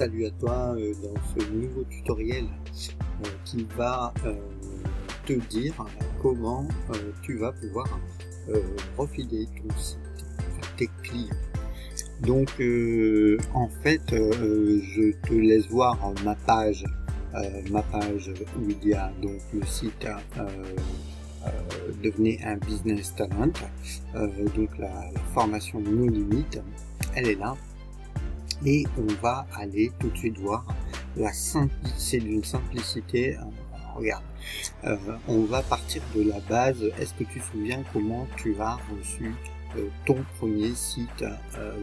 Salut à toi dans ce nouveau tutoriel qui va te dire comment tu vas pouvoir refiler ton site à tes clients. Donc en fait je te laisse voir ma page où il y a donc le site devenez un business talent, donc la formation No Limit, elle est là. Et on va aller tout de suite voir c'est d'une simplicité. Regarde, on va partir de la base. Est-ce que tu te souviens comment tu as reçu ton premier site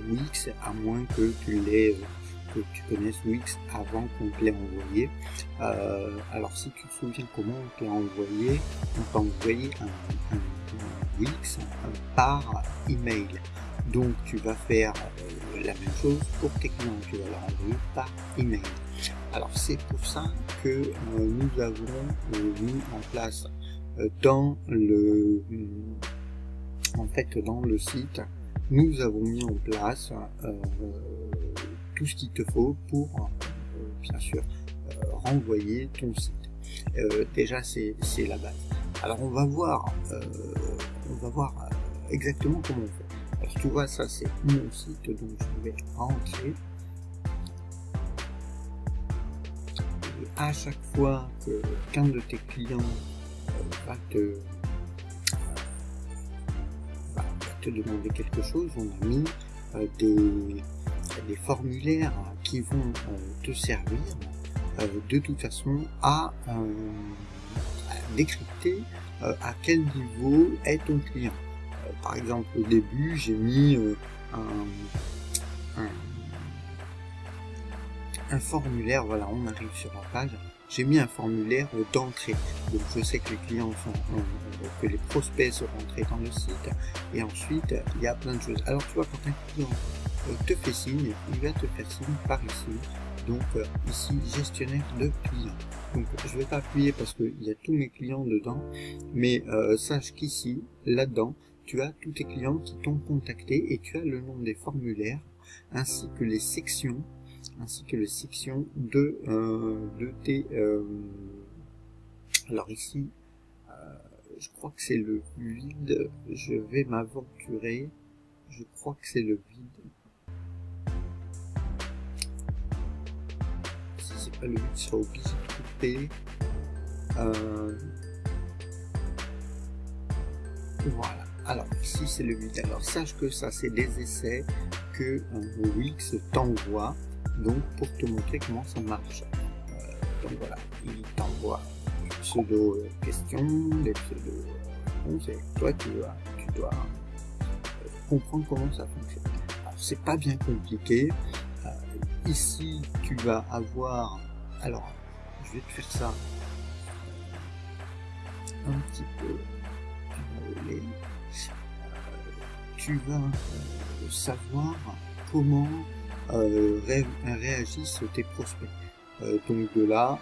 Wix, à moins que que tu connaisses Wix avant qu'on te l'ait envoyé. Alors si tu te souviens comment on te l'a envoyé, on t'a envoyé un Wix par email. Donc tu vas faire la même chose pour tes clients, tu vas leur envoyer par email. Alors c'est pour ça que nous avons mis en place dans le site, nous avons mis en place tout ce qu'il te faut pour bien sûr renvoyer ton site. Déjà c'est la base. Alors on va voir exactement comment on fait. Alors tu vois, ça c'est mon site, donc je vais rentrer. Et à chaque fois qu'un de tes clients va te demander quelque chose, on a mis des formulaires qui vont te servir de toute façon à décrypter à quel niveau est ton client. Par exemple, au début, j'ai mis un formulaire, voilà, on arrive sur la page, j'ai mis un formulaire d'entrée. Donc je sais que les clients que les prospects sont rentrés dans le site, et ensuite il y a plein de choses. Alors tu vois, quand un client te fait signe, il va te faire signe par ici. Donc ici, gestionnaire de clients. Donc je ne vais pas appuyer parce qu'il y a tous mes clients dedans, mais sache qu'ici, là-dedans, tu as tous tes clients qui t'ont contacté et tu as le nom des formulaires ainsi que les sections de tes alors ici je crois que c'est le vide, je vais m'aventurer, je crois que c'est le vide. Si c'est pas le vide, je serai obligé de couper. Voilà. Alors ici c'est le vide. Alors sache que ça c'est des essais que Wix t'envoie, donc pour te montrer comment ça marche. Donc voilà, il t'envoie des pseudo questions, des pseudo réponses, et toi tu dois comprendre comment ça fonctionne. Alors c'est pas bien compliqué. Ici tu vas avoir, alors je vais te faire ça un petit peu. Tu vas savoir comment réagissent tes prospects. Donc de là,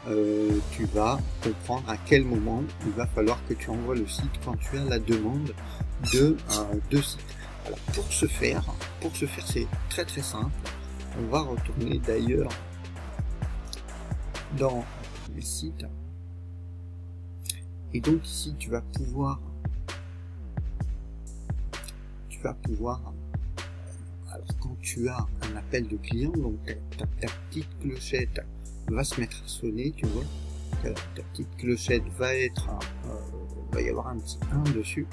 tu vas comprendre à quel moment il va falloir que tu envoies le site quand tu as la demande de site. Alors pour ce faire c'est très très simple. On va retourner d'ailleurs dans les sites. Et donc ici tu vas pouvoir alors quand tu as un appel de client, donc ta petite clochette va se mettre à sonner, tu vois, ta petite clochette va être va y avoir un petit 1 dessus,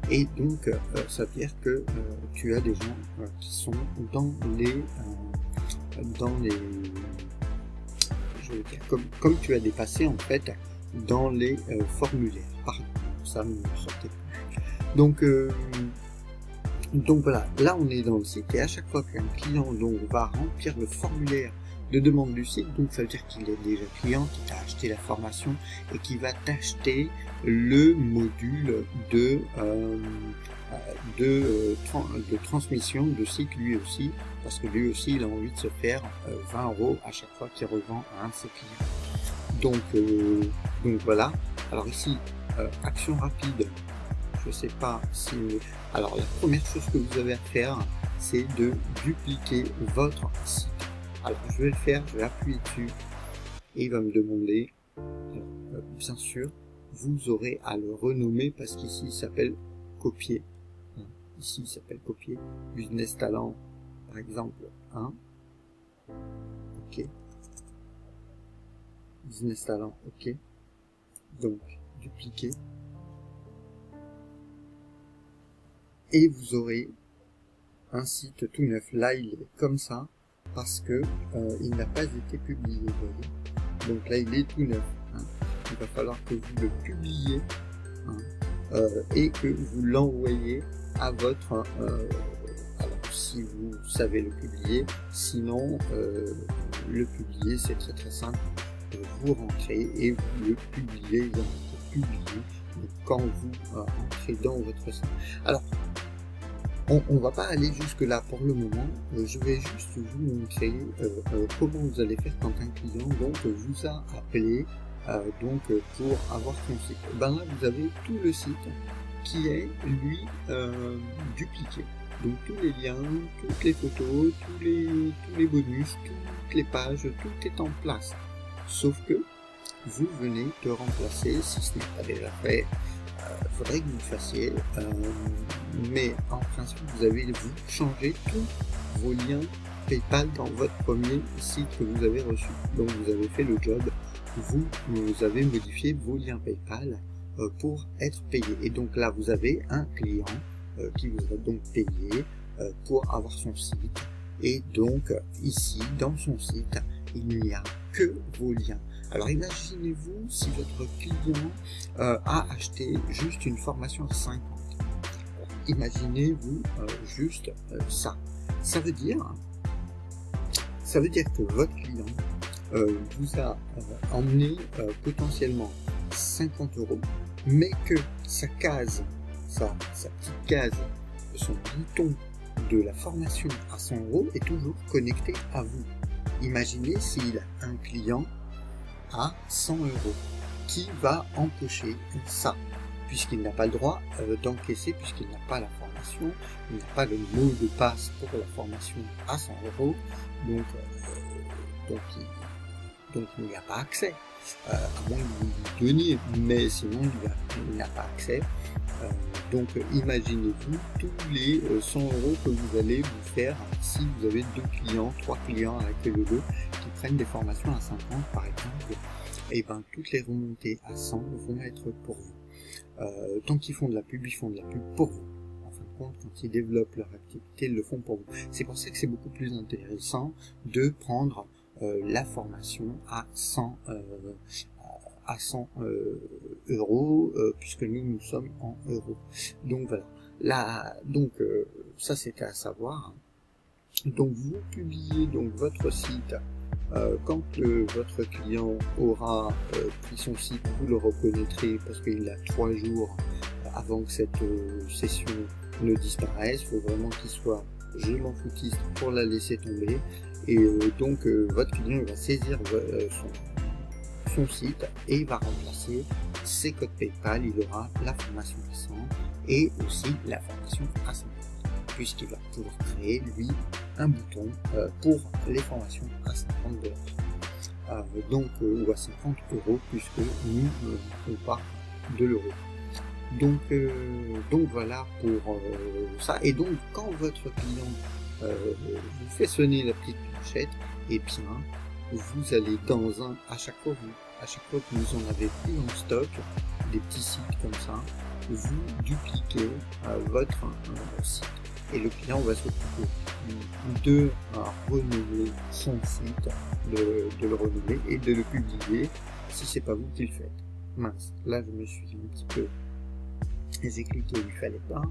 et donc ça veut dire que tu as des gens qui sont dans les je veux dire, comme tu as dépassé en fait dans les formulaires. Pardon, ça me sortait plus. Donc voilà, là on est dans le site, et à chaque fois qu'un client donc va remplir le formulaire de demande du site, donc ça veut dire qu'il est déjà client, qui t'a acheté la formation et qui va t'acheter le module de transmission de site lui aussi, parce que lui aussi il a envie de se faire 20 € à chaque fois qu'il revend à un de ses clients. Donc voilà, alors ici action rapide. Je sais pas si... Alors la première chose que vous avez à faire, c'est de dupliquer votre site. Alors je vais le faire, je vais appuyer dessus et il va me demander, bien sûr, vous aurez à le renommer parce qu'ici il s'appelle copier. Ici il s'appelle copier. Business Talent par exemple 1. Ok. Business Talent, ok. Donc dupliquer. Et vous aurez un site tout neuf. Là il est comme ça parce que il n'a pas été publié, vous voyez. Donc là il est tout neuf. Il va falloir que vous le publiez et que vous l'envoyez à votre alors si vous savez le publier, sinon le publier c'est très très simple, vous rentrez et vous le publiez, il va être publié quand vous entrez dans votre site. Alors on va pas aller jusque là pour le moment, je vais juste vous montrer comment vous allez faire quand un client donc vous a appelé donc pour avoir son site. Ben là vous avez tout le site qui est lui dupliqué. Donc tous les liens, toutes les photos, tous les bonus, toutes les pages, tout est en place. Sauf que vous venez de remplacer, si ce n'est pas déjà fait, faudrait que vous le fassiez, mais en principe vous avez changé tous vos liens PayPal dans votre premier site que vous avez reçu. Donc vous avez fait le job, vous avez modifié vos liens PayPal pour être payé. Et donc là vous avez un client qui vous a donc payé pour avoir son site. Et donc ici dans son site il n'y a que vos liens. Alors imaginez-vous si votre client a acheté juste une formation à 50. Imaginez-vous juste ça. Ça veut dire que votre client vous a emmené potentiellement 50 €, mais que sa case, sa petite case, son bouton de la formation à 100 € est toujours connecté à vous. Imaginez s'il a un client à 100 € qui va empocher ça, puisqu'il n'a pas le droit d'encaisser, puisqu'il n'a pas la formation, il n'a pas le mot de passe pour la formation à 100 €, donc il n'y a pas accès, à moins que vous lui donniez, mais sinon il n'a pas accès. Donc imaginez-vous tous les 100 € que vous allez vous faire si vous avez 2 clients, 3 clients avec les deux qui prennent des formations à 50 par exemple, et ben toutes les remontées à 100 vont être pour vous. Tant qu'ils font de la pub, ils font de la pub pour vous. En fin de compte, quand ils développent leur activité, ils le font pour vous. C'est pour ça que c'est beaucoup plus intéressant de prendre la formation à 100 €, puisque nous sommes en euros. Donc voilà. Là, donc ça c'était à savoir. Donc vous publiez donc votre site. Quand votre client aura pris son site, vous le reconnaîtrez parce qu'il a 3 jours avant que cette session ne disparaisse. Il faut vraiment qu'il soit je m'en foutiste pour la laisser tomber. Et donc votre client va saisir son site et il va remplacer ses codes PayPal. Il aura la formation à 100 et aussi la formation à 50, puisqu'il va pouvoir créer lui un bouton pour les formations à 50 $, donc ou à 50 € puisque nous on part de l'euro. Donc voilà pour ça. Et donc quand votre client vous fait sonner la petite clochette, et bien vous allez dans à chaque fois que vous en avez plus en stock, des petits sites comme ça, vous dupliquez votre site. Et le client va s'occuper de renouveler son site, de le renouveler et de le publier si c'est pas vous qui le faites. Mince, là je me suis un petit peu exécuté où il fallait pas.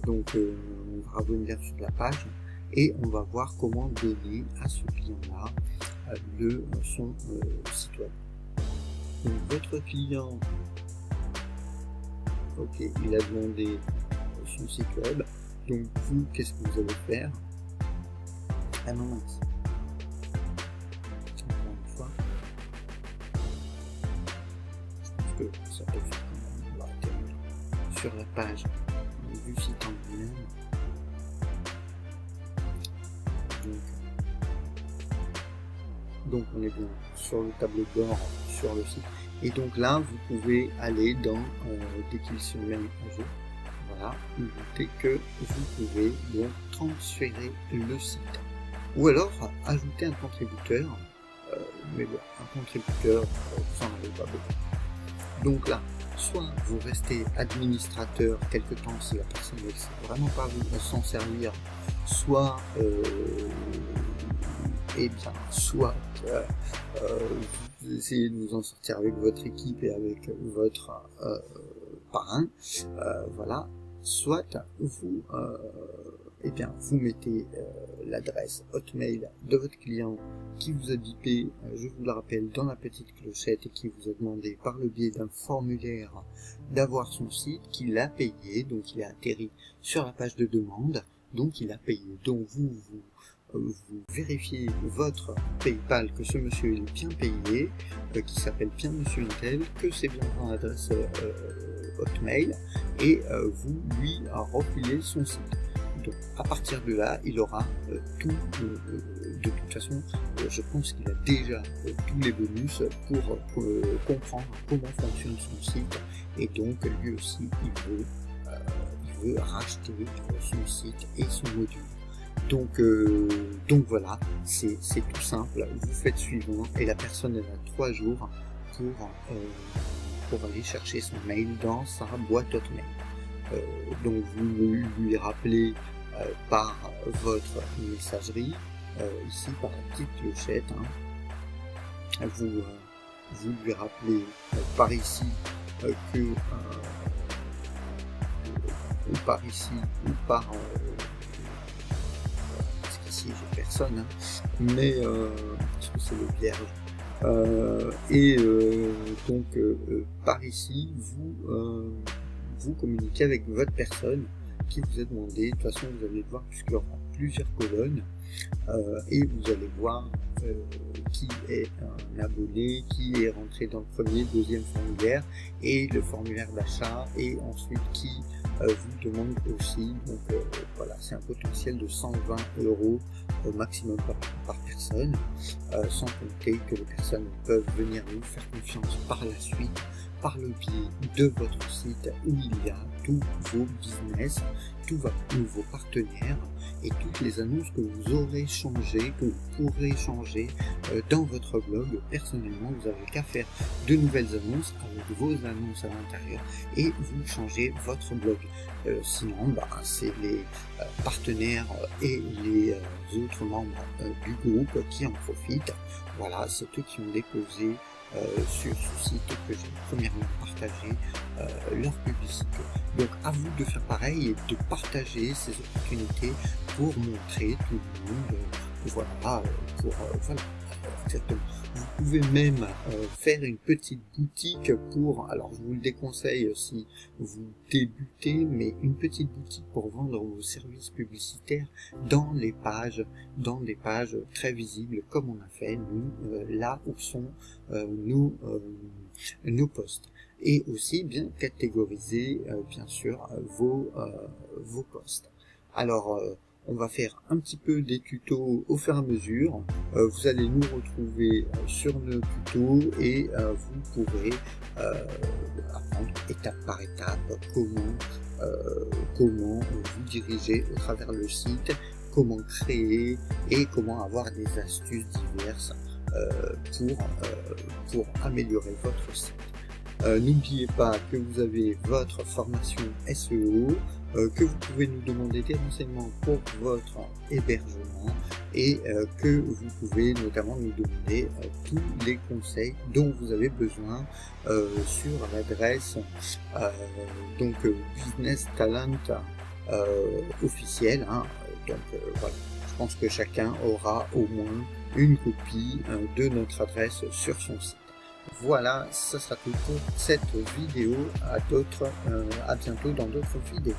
Donc on va revenir sur la page et on va voir comment donner à ce client-là son site web. Donc votre client, ok, il a demandé son site web. Donc vous, qu'est-ce que vous allez faire? Ah non, mince. Encore une fois. Je pense que ça peut faire quand même. On va atterrir sur la page du site en lui-même. Donc, donc on est bien sur le tableau de bord sur le site. Et donc là, vous pouvez aller dans, dès qu'il se met à jour, voilà, dès que vous pouvez donc transférer le site. Ou alors ajouter un contributeur, mais bon, un contributeur, vous n'en avez pas beaucoup. Donc là, soit vous restez administrateur quelque temps si la personne ne sait vraiment pas s'en servir, soit soit vous essayez de vous en sortir avec votre équipe et avec votre parrain, voilà, soit vous vous mettez l'adresse Hotmail de votre client qui vous a bipé, je vous le rappelle, dans la petite clochette et qui vous a demandé par le biais d'un formulaire d'avoir son site, qu'il a payé, donc il a atterri sur la page de demande, donc il a payé. Donc vous vérifiez votre PayPal que ce monsieur est bien payé, qui s'appelle bien Monsieur Intel, que c'est bien dans l'adresse Hotmail, et vous lui refilez son site. Donc à partir de là, il aura tout, de toute façon, je pense qu'il a déjà tous les bonus pour comprendre comment fonctionne son site, et donc lui aussi il veut racheter son site et son module. Donc voilà, c'est tout simple, vous faites suivant et la personne elle a 3 jours pour aller chercher son mail dans sa boîte Hotmail. Donc vous lui rappelez par votre messagerie, ici par la petite clochette, hein. Vous lui rappelez par ici que ou par ici ou par parce qu'ici j'ai personne, hein, mais parce que c'est le vierge, donc par ici vous communiquez avec votre personne qui vous a demandé. De toute façon vous allez voir puisqu'il y aura plusieurs colonnes, et vous allez voir qui est un abonné, qui est rentré dans le premier, deuxième formulaire et le formulaire d'achat, et ensuite qui vous demande aussi, donc voilà, c'est un potentiel de 120 € au maximum par personne, sans compter que les personnes peuvent venir vous faire confiance par la suite par le biais de votre site où il y a tous vos business, tous vos partenaires et toutes les annonces que vous aurez changées, que vous pourrez changer dans votre blog. Personnellement, vous n'avez qu'à faire de nouvelles annonces avec vos annonces à l'intérieur et vous changez votre blog. Sinon, c'est les partenaires et les autres membres du groupe qui en profitent. Voilà, c'est eux qui ont déposé sur ce site que j'ai premièrement partagé leur publicité. Donc à vous de faire pareil et de partager ces opportunités pour montrer tout le monde, voilà, exactement. Vous pouvez même faire une petite boutique pour, alors je vous le déconseille si vous débutez, mais une petite boutique pour vendre vos services publicitaires dans des pages très visibles comme on a fait nous, là où sont nos posts. Et aussi bien catégoriser bien sûr vos posts. Alors on va faire un petit peu des tutos au fur et à mesure. Vous allez nous retrouver sur nos tutos et vous pourrez apprendre étape par étape comment vous diriger au travers le site, comment créer et comment avoir des astuces diverses pour améliorer votre site. N'oubliez pas que vous avez votre formation SEO, que vous pouvez nous demander des renseignements pour votre hébergement et que vous pouvez notamment nous demander tous les conseils dont vous avez besoin sur l'adresse donc Business Talent officiel. Donc voilà, je pense que chacun aura au moins une copie de notre adresse sur son site. Voilà, ça sera tout pour cette vidéo. À bientôt dans d'autres vidéos.